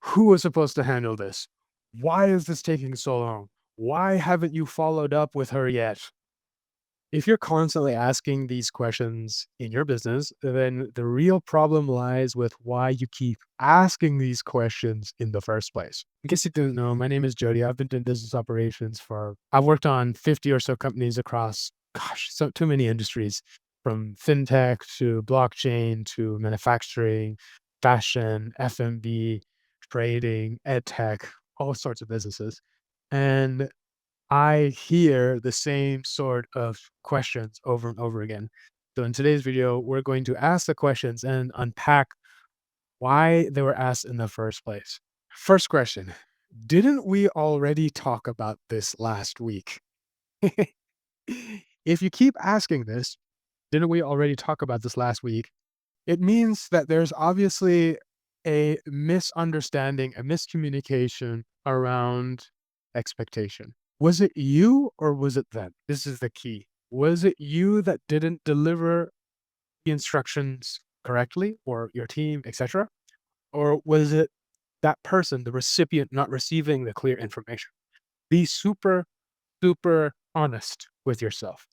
Who was supposed to handle this? Why is this taking so long? Why haven't you followed up with her yet? If you're constantly asking these questions in your business, then the real problem lies with why you keep asking these questions in the first place. In case you didn't know, my name is Jody. I've been doing business operations I've worked on 50 or so companies across, so too many industries, from fintech to blockchain to manufacturing, fashion, F&B, trading, ed tech, all sorts of businesses. And I hear the same sort of questions over and over again. So in today's video, we're going to ask the questions and unpack why they were asked in the first place. First question, didn't we already talk about this last week? If you keep asking this, didn't we already talk about this last week? It means that there's obviously a misunderstanding, a miscommunication around expectation. Was it you or was it them? This is the key. Was it you that didn't deliver the instructions correctly, or your team, etc.? Or was it that person, the recipient, not receiving the clear information? Be super, super honest with yourself.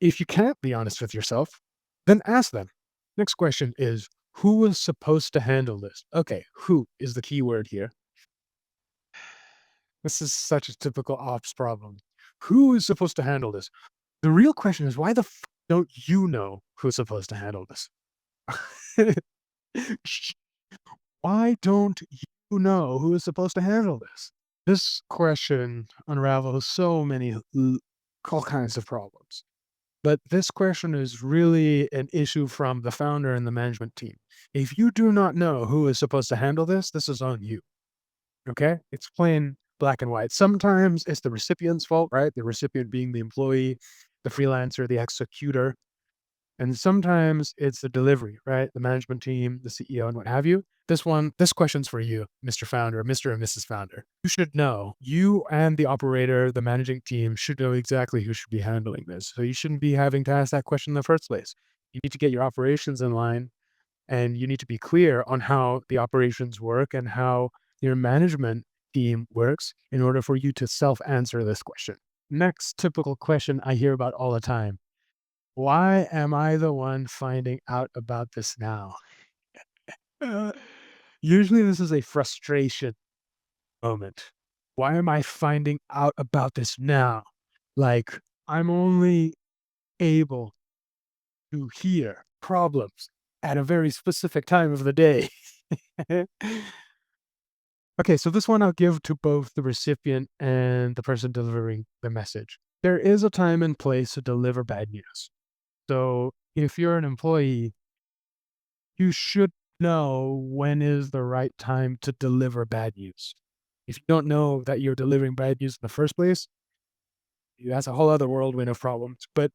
If you can't be honest with yourself, then ask them. Next question is, who was supposed to handle this? Okay, who is the key word here. This is such a typical ops problem. Who is supposed to handle this? The real question is, why the don't you know who's supposed to handle this? Why don't you know who is supposed to handle this? This question unravels so many all kinds of problems. But this question is really an issue from the founder and the management team. If you do not know who is supposed to handle this is on you. Okay? It's plain black and white. Sometimes it's the recipient's fault, right? The recipient being the employee, the freelancer, the executor. And sometimes it's the delivery, right? The management team, the CEO, and what have you. This question's for you, Mr. Founder, Mr. and Mrs. Founder. You should know, you and the operator, the managing team should know exactly who should be handling this. So you shouldn't be having to ask that question in the first place. You need to get your operations in line, and you need to be clear on how the operations work and how your management team works in order for you to self-answer this question. Next typical question I hear about all the time. Why am I the one finding out about this now? Uh, Usually this is a frustration moment. Why am I finding out about this now? Like, I'm only able to hear problems at a very specific time of the day. Okay, so this one I'll give to both the recipient and the person delivering the message. There is a time and place to deliver bad news. So if you're an employee, you should know when is the right time to deliver bad news. If you don't know that you're delivering bad news in the first place, that's a whole other whirlwind of problems. But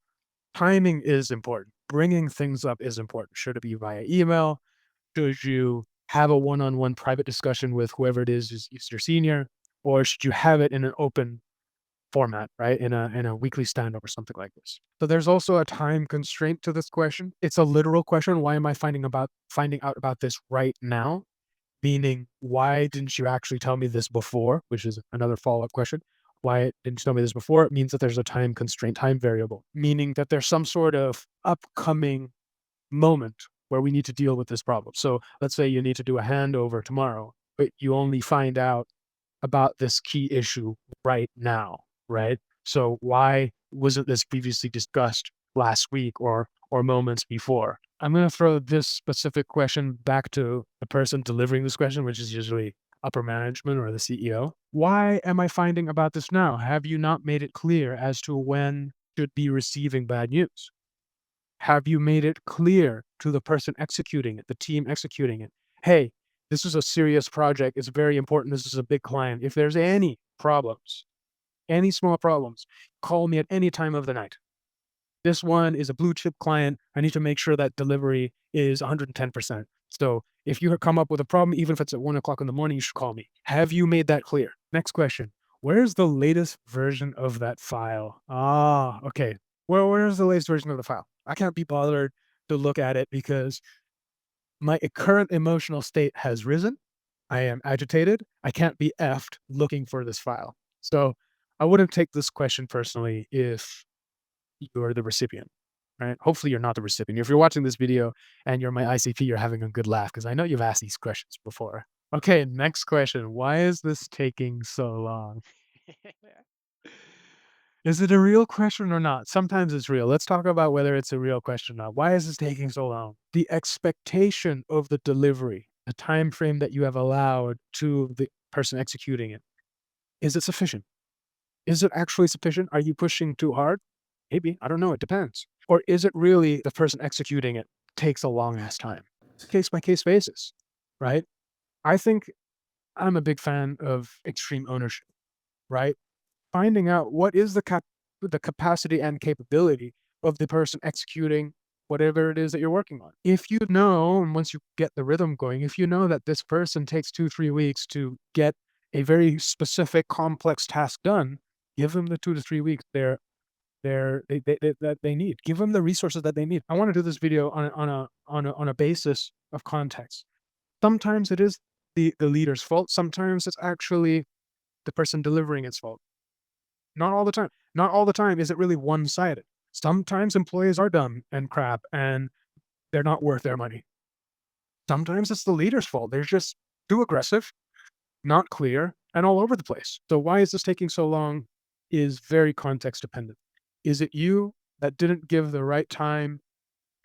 timing is important. Bringing things up is important. Should it be via email? Should you have a one-on-one private discussion with whoever it is your senior? Or should you have it in an open format, right? In a weekly stand-up or something like this. So there's also a time constraint to this question. It's a literal question. Why am I finding out about this right now? Meaning, why didn't you actually tell me this before? Which is another follow-up question. Why didn't you tell me this before? It means that there's a time constraint, time variable, meaning that there's some sort of upcoming moment where we need to deal with this problem. So let's say you need to do a handover tomorrow, but you only find out about this key issue right now, right? So why wasn't this previously discussed last week or moments before? I'm going to throw this specific question back to the person delivering this question, which is usually upper management or the CEO. Why am I finding about this now? Have you not made it clear as to when should be receiving bad news? Have you made it clear to the person executing it, the team executing it? Hey, this is a serious project. It's very important. This is a big client. If there's any problems, any small problems, call me at any time of the night. This one is a blue chip client. I need to make sure that delivery is 110%. So if you come up with a problem, even if it's at 1 o'clock in the morning, you should call me. Have you made that clear? Next question. Where's the latest version of that file? Ah, okay. Where's the latest version of the file? I can't be bothered to look at it because my current emotional state has risen. I am agitated. I can't be effed looking for this file. So I wouldn't take this question personally if you're the recipient, right? Hopefully you're not the recipient. If you're watching this video and you're my ICP, you're having a good laugh because I know you've asked these questions before. Okay, next question. Why is this taking so long? Is it a real question or not? Sometimes it's real. Let's talk about whether it's a real question or not. Why is this taking so long? The expectation of the delivery, the time frame that you have allowed to the person executing it, is it sufficient? Is it actually sufficient? Are you pushing too hard? Maybe. I don't know. It depends. Or is it really the person executing it takes a long ass time? It's a case by case basis, right? I think I'm a big fan of extreme ownership, right? Finding out what is the capacity and capability of the person executing whatever it is that you're working on. If you know, and once you get the rhythm going, if you know that this person takes 2-3 weeks to get a very specific complex task done, give them the 2 to 3 weeks that they need. Give them the resources that they need. I want to do this video on a basis of context. Sometimes it is the leader's fault. Sometimes it's actually the person delivering its fault. Not all the time. Not all the time is it really one-sided. Sometimes employees are dumb and crap, and they're not worth their money. Sometimes it's the leader's fault. They're just too aggressive, not clear, and all over the place. So why is this taking so long is very context dependent. Is it you that didn't give the right time,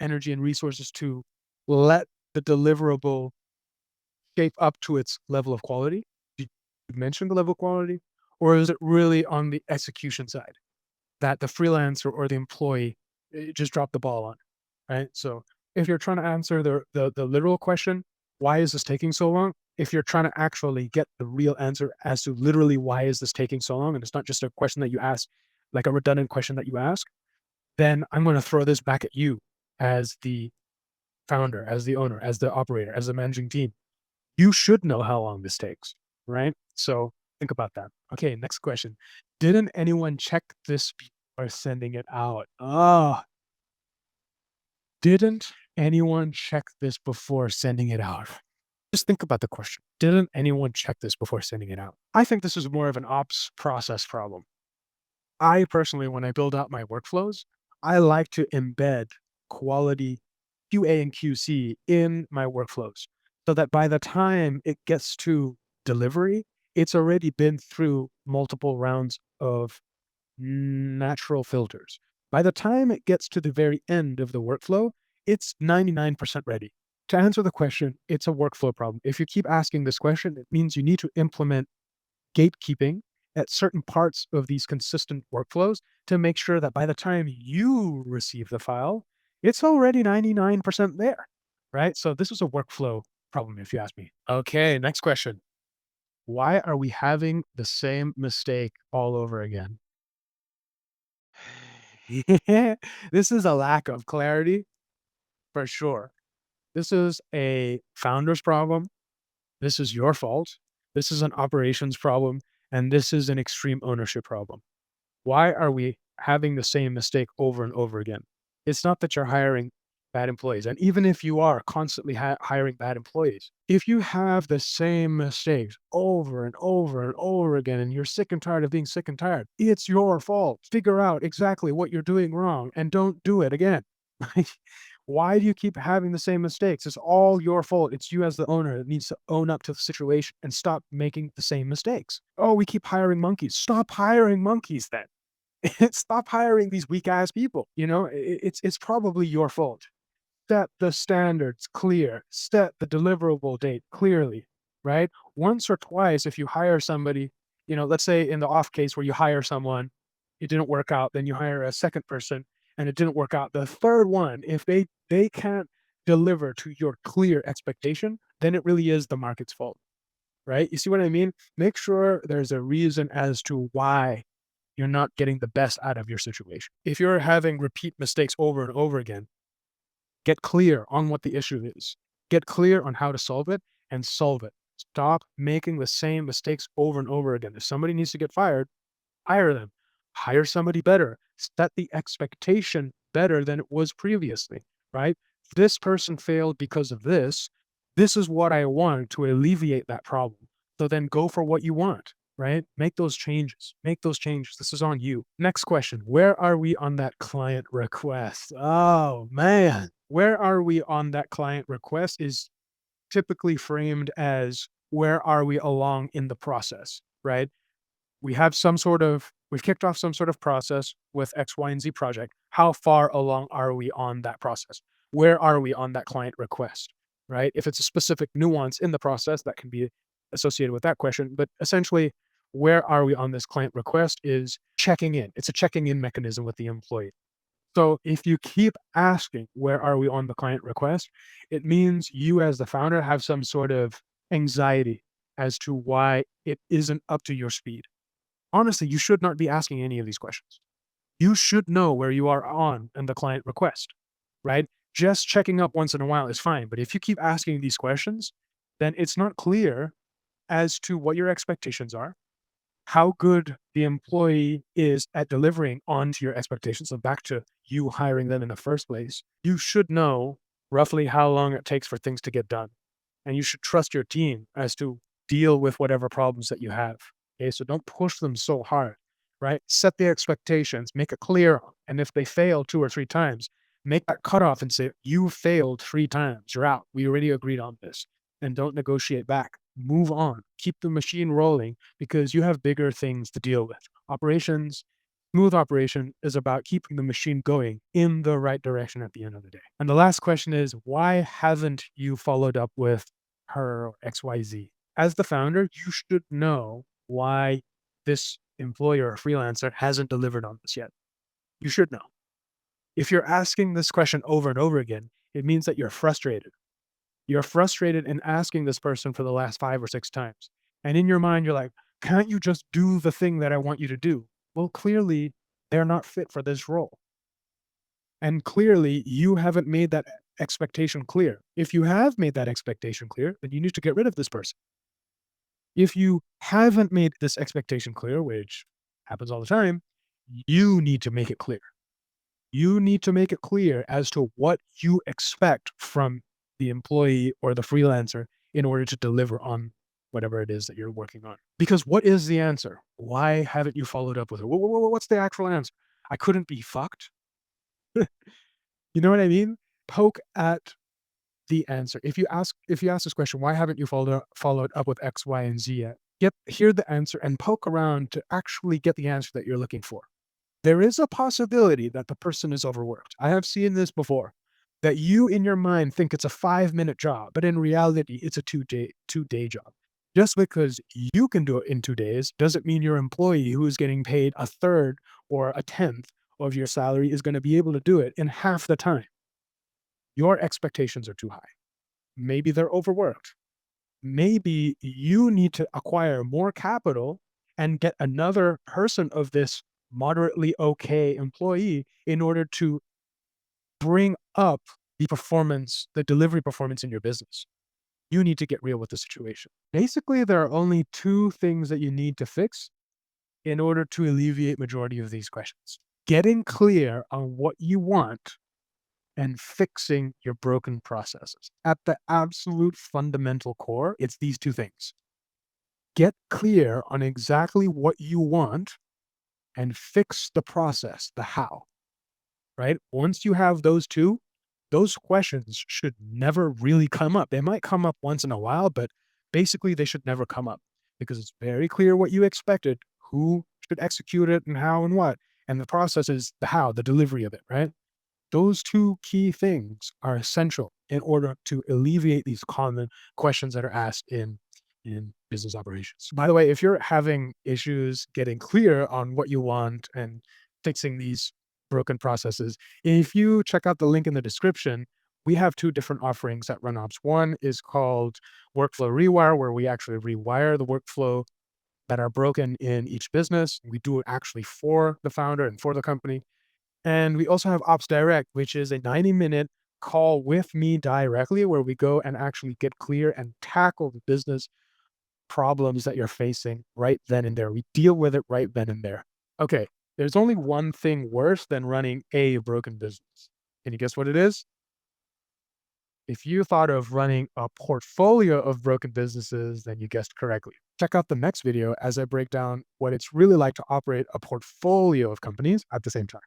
energy, and resources to let the deliverable shape up to its level of quality? Did you mention the level of quality? Or is it really on the execution side that the freelancer or the employee just dropped the ball on, right? So if you're trying to answer the literal question, why is this taking so long? If you're trying to actually get the real answer as to literally why is this taking so long, and it's not just a question that you ask, like a redundant question that you ask, then I'm going to throw this back at you as the founder, as the owner, as the operator, as the managing team. You should know how long this takes, right? So think about that. Okay, next question. Didn't anyone check this before sending it out? Oh, didn't anyone check this before sending it out? Just think about the question. Didn't anyone check this before sending it out? I think this is more of an ops process problem. I personally, when I build out my workflows, I like to embed quality QA and QC in my workflows so that by the time it gets to delivery, it's already been through multiple rounds of natural filters. By the time it gets to the very end of the workflow, it's 99% ready. To answer the question, it's a workflow problem. If you keep asking this question, it means you need to implement gatekeeping at certain parts of these consistent workflows to make sure that by the time you receive the file, it's already 99% there, right? So this is a workflow problem, if you ask me. Okay, next question. Why are we having the same mistake all over again? This is a lack of clarity for sure. This is a founder's problem. This is your fault. This is an operations problem. And this is an extreme ownership problem. Why are we having the same mistake over and over again? It's not that you're hiring bad employees. And even if you are constantly hiring bad employees, if you have the same mistakes over and over and over again, and you're sick and tired of being sick and tired, it's your fault. Figure out exactly what you're doing wrong and don't do it again. Why do you keep having the same mistakes? It's all your fault. It's you as the owner that needs to own up to the situation and stop making the same mistakes. Oh, we keep hiring monkeys. Stop hiring monkeys then. Stop hiring these weak ass people. It's probably your fault. Set the standards clear. Set the deliverable date clearly, right? Once or twice, if you hire somebody, let's say in the off case where you hire someone, it didn't work out, then you hire a second person and it didn't work out. The third one, if they can't deliver to your clear expectation, then it really is the market's fault, right? You see what I mean? Make sure there's a reason as to why you're not getting the best out of your situation. If you're having repeat mistakes over and over again, get clear on what the issue is. Get clear on how to solve it and solve it. Stop making the same mistakes over and over again. If somebody needs to get fired, hire them. Hire somebody better. Set the expectation better than it was previously, right? This person failed because of this. This is what I want to alleviate that problem. So then go for what you want, right? Make those changes. Make those changes. This is on you. Next question. Where are we on that client request? Oh, man. Where are we on that client request is typically framed as where are we along in the process, right? We've kicked off some sort of process with X, Y, and Z project. How far along are we on that process? Where are we on that client request, right? If it's a specific nuance in the process, that can be associated with that question. But essentially, where are we on this client request is checking in. It's a checking in mechanism with the employee. So if you keep asking, where are we on the client request? It means you as the founder have some sort of anxiety as to why it isn't up to your speed. Honestly, you should not be asking any of these questions. You should know where you are on in the client request, right? Just checking up once in a while is fine. But if you keep asking these questions, then it's not clear as to what your expectations are, how good the employee is at delivering onto your expectations. So back to you hiring them in the first place, you should know roughly how long it takes for things to get done. And you should trust your team as to deal with whatever problems that you have. Okay. So don't push them so hard, right? Set the expectations, make it clear. And if they fail 2 or 3 times, make that cutoff and say, you failed 3 times. You're out. We already agreed on this. And don't negotiate back. Move on. Keep the machine rolling because you have bigger things to deal with. Operations, smooth operation is about keeping the machine going in the right direction at the end of the day. And the last question is, why haven't you followed up with her or XYZ? As the founder, you should know why this employer or freelancer hasn't delivered on this yet. You should know. If you're asking this question over and over again, it means that you're frustrated. You're frustrated in asking this person for the last 5 or 6 times. And in your mind, you're like, can't you just do the thing that I want you to do? Well, clearly, they're not fit for this role. And clearly, you haven't made that expectation clear. If you have made that expectation clear, then you need to get rid of this person. If you haven't made this expectation clear, which happens all the time, you need to make it clear. You need to make it clear as to what you expect from the employee or the freelancer in order to deliver on whatever it is that you're working on. Because what is the answer? Why haven't you followed up with it? What's the actual answer? I couldn't be fucked. You know what I mean? Poke at the answer. If you ask this question, why haven't you followed up with X, Y, and Z yet? Hear the answer and poke around to actually get the answer that you're looking for. There is a possibility that the person is overworked. I have seen this before. That you in your mind think it's a 5-minute job, but in reality, it's a two-day job. Just because you can do it in 2 days doesn't mean your employee who is getting paid a third or a tenth of your salary is going to be able to do it in half the time. Your expectations are too high. Maybe they're overworked. Maybe you need to acquire more capital and get another person of this moderately okay employee in order to bring up the delivery performance in your business. You need to get real with the situation. Basically, there are only 2 things that you need to fix in order to alleviate majority of these questions. Getting clear on what you want and fixing your broken processes. At the absolute fundamental core, it's these 2 things. Get clear on exactly what you want and fix the process, the how, right? Once you have those 2, those questions should never really come up. They might come up once in a while, but basically they should never come up because it's very clear what you expected, who should execute it and how and what. And the process is the how, the delivery of it, right? Those 2 key things are essential in order to alleviate these common questions that are asked in business operations. By the way, if you're having issues getting clear on what you want and fixing these broken processes, if you check out the link in the description, we have 2 different offerings at RunOps. One is called Workflow Rewire, where we actually rewire the workflow that are broken in each business. We do it actually for the founder and for the company. And we also have Ops Direct, which is a 90-minute call with me directly where we go and actually get clear and tackle the business problems that you're facing right then and there. We deal with it right then and there. Okay, there's only one thing worse than running a broken business. Can you guess what it is? If you thought of running a portfolio of broken businesses, then you guessed correctly. Check out the next video as I break down what it's really like to operate a portfolio of companies at the same time.